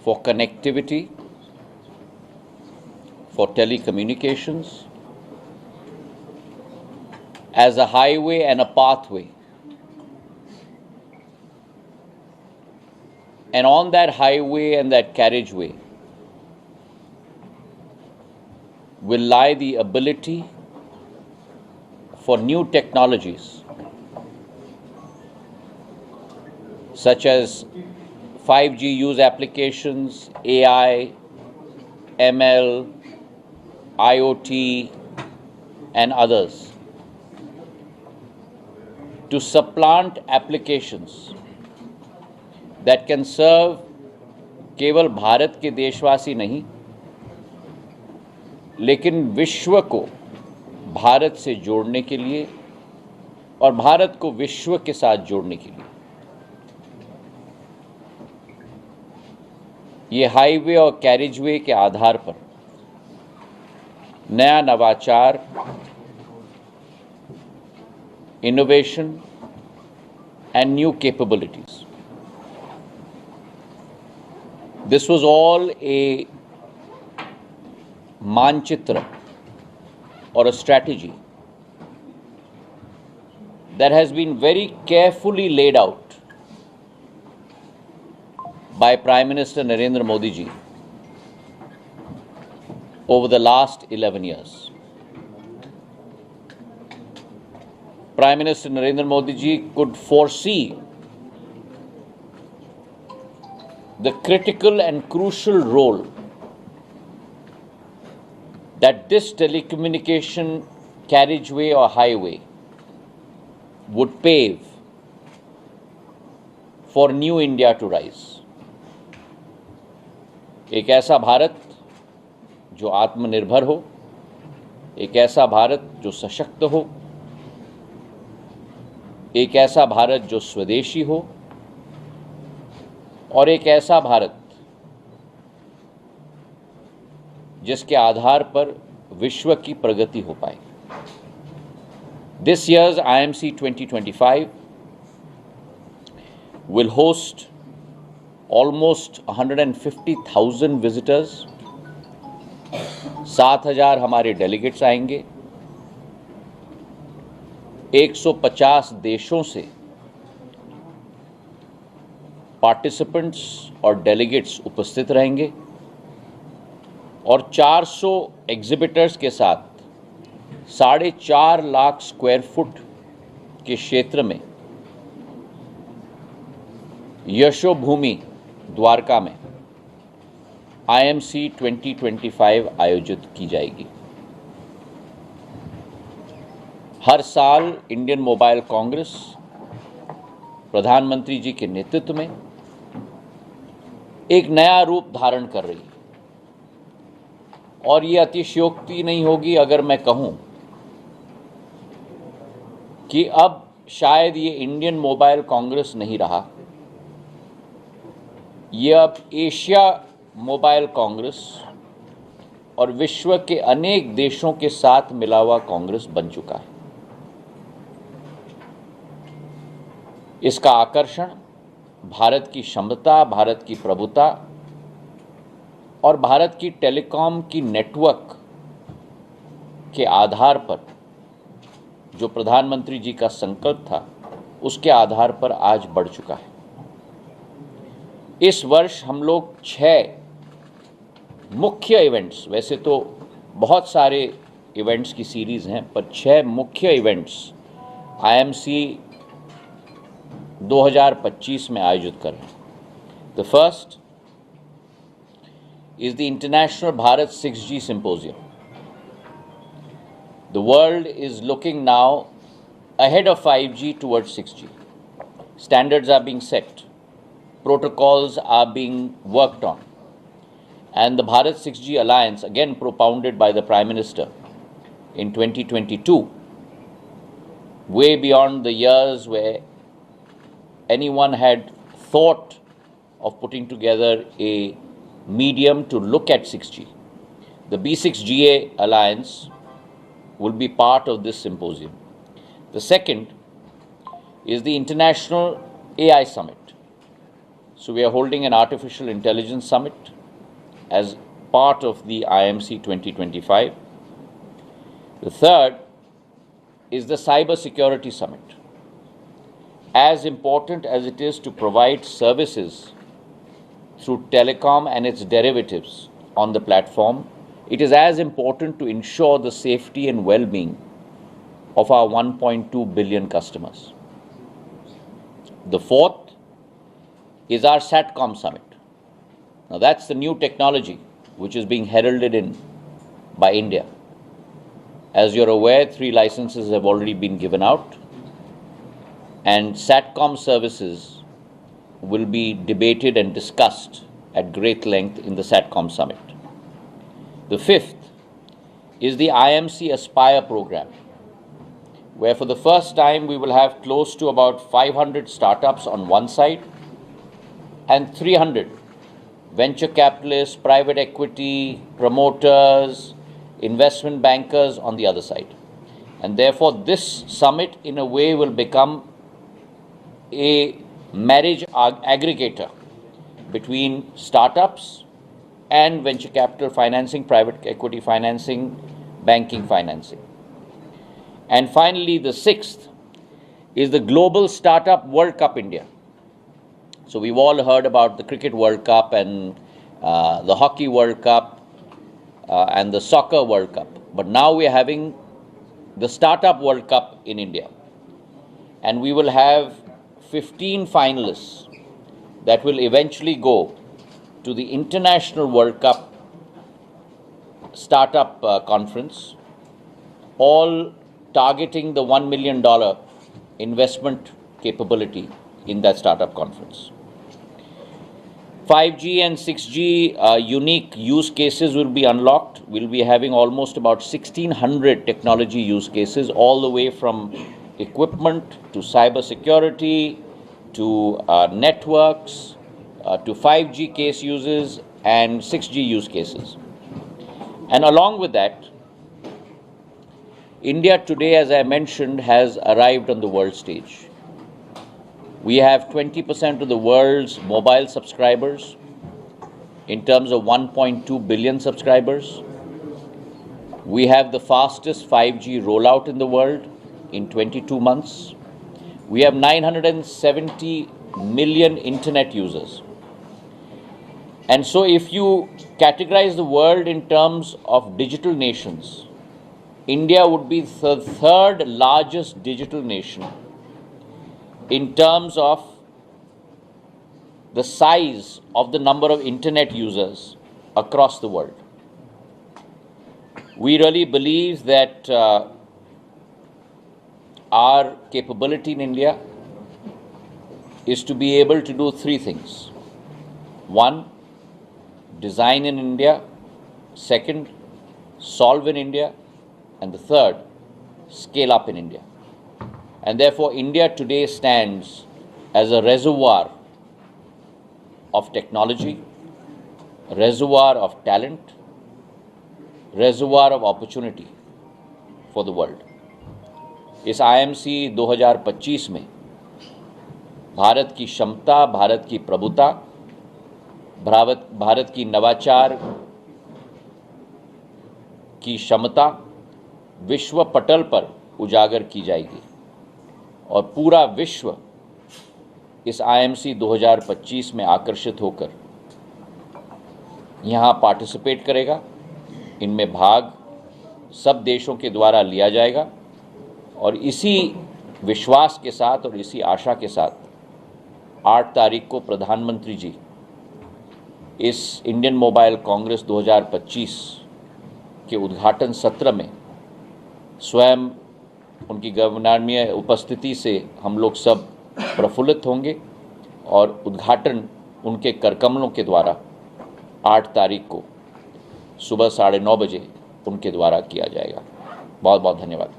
for connectivity, for telecommunications, as a highway and a pathway. And on that highway and that carriageway will lie the ability for new technologies such as 5G use applications, AI, ML, IoT, and others to supplant applications that can serve केवल भारत के देशवासी नहीं, लेकिन विश्व को भारत से जोड़ने के लिए और भारत को विश्व के साथ जोड़ने के लिए ये हाईवे और कैरिजवे के आधार पर नया नवाचार, innovation and new capabilities. This was all a manchitra or a strategy that has been very carefully laid out by Prime Minister Narendra Modi ji over the last 11 years. Prime Minister Narendra Modi ji could foresee the critical and crucial role that this telecommunication carriageway or highway would pave for new India to rise. एक ऐसा भारत जो आत्मनिर्भर हो, एक ऐसा भारत जो सशक्त हो, एक ऐसा भारत जो स्वदेशी हो और एक ऐसा भारत जिसके आधार पर विश्व की प्रगति हो पाए. This year's IMC 2025 will host almost 150,000 visitors. 7,000 हमारे डेलीगेट्स आएंगे. 150 देशों से पार्टिसिपेंट्स और डेलीगेट्स उपस्थित रहेंगे और 400 एग्जिबिटर्स के साथ 4.5 लाख स्क्वायर फुट के क्षेत्र में यशोभूमि द्वारका में IMC 2025 आयोजित की जाएगी. हर साल इंडियन मोबाइल कांग्रेस प्रधानमंत्री जी के नेतृत्व में एक नया रूप धारण कर रही है और ये अतिशयोक्ति नहीं होगी अगर मैं कहूं कि अब शायद ये इंडियन मोबाइल कांग्रेस नहीं रहा, ये अब एशिया मोबाइल कांग्रेस और विश्व के अनेक देशों के साथ मिला हुआ कांग्रेस बन चुका है. इसका आकर्षण भारत की क्षमता, भारत की प्रभुता और भारत की टेलीकॉम की नेटवर्क के आधार पर जो प्रधानमंत्री जी का संकल्प था उसके आधार पर आज बढ़ चुका है. इस वर्ष हम लोग 6 मुख्य इवेंट्स, वैसे तो बहुत सारे इवेंट्स की सीरीज़ हैं, पर 6 मुख्य इवेंट्स IMC 2025 में आयोजित कर रहे हैं. The first is the International Bharat 6G Symposium. The world is looking now ahead of 5G towards 6G. Standards are being set, protocols are being worked on, and the Bharat 6G Alliance, again propounded by the Prime Minister in 2022, way beyond the years where anyone had thought of putting together a medium to look at 6G. The B6GA Alliance will be part of this symposium. The second is the International AI Summit. So we are holding an artificial intelligence summit as part of the IMC 2025. The third is the Cyber Security Summit. As important as it is to provide services through telecom and its derivatives on the platform, it is as important to ensure the safety and well-being of our 1.2 billion customers. The fourth is our SATCOM Summit. Now that's the new technology which is being heralded in by India. As you're aware, 3 licenses have already been given out, and SATCOM services will be debated and discussed at great length in the SATCOM Summit. The fifth is the IMC Aspire program, where for the first time we will have close to about 500 startups on one side and 300 venture capitalists, private equity, promoters, investment bankers on the other side. And therefore this summit in a way will become a marriage aggregator between startups and venture capital financing, private equity financing, banking financing. And finally, the sixth is the Global Startup World Cup India. So we've all heard about the Cricket World Cup and the Hockey World Cup and the Soccer World Cup. But now we're having the Startup World Cup in India. And we will have 15 finalists that will eventually go to the International World Cup Startup Conference, all targeting the $1 million investment capability in that startup conference. 5G and 6G unique use cases will be unlocked. We'll be having almost about 1,600 technology use cases, all the way from equipment to cyber security to networks to 5G case uses and 6G use cases. And along with that, India today, as I mentioned, has arrived on the world stage. We have 20% of the world's mobile subscribers in terms of 1.2 billion subscribers. We have the fastest 5G rollout in the world in 22 months. We have 970 million internet users. And so if you categorize the world in terms of digital nations, India would be the third largest digital nation in terms of the size of the number of internet users across the world. We really believe that our capability in India is to be able to do 3 things. 1, design in India. 2, solve in India. And the 3rd, scale up in India. And therefore, India today stands as a reservoir of technology, reservoir of talent, reservoir of opportunity for the world. इस IMC 2025 में भारत की क्षमता, भारत की प्रभुता, भारत की नवाचार की क्षमता विश्व पटल पर उजागर की जाएगी और पूरा विश्व इस IMC 2025 में आकर्षित होकर यहाँ पार्टिसिपेट करेगा। इनमें भाग सब देशों के द्वारा लिया जाएगा और इसी विश्वास के साथ और इसी आशा के साथ 8 तारीख को प्रधानमंत्री जी इस इंडियन मोबाइल कांग्रेस 2025 के उद्घाटन सत्र में स्वयं उनकी गौरवनीय उपस्थिति से हम लोग सब प्रफुल्लित होंगे और उद्घाटन उनके करकमलों के द्वारा 8 तारीख को सुबह 9:30 बजे उनके द्वारा किया जाएगा। बहुत बहुत धन्यवाद।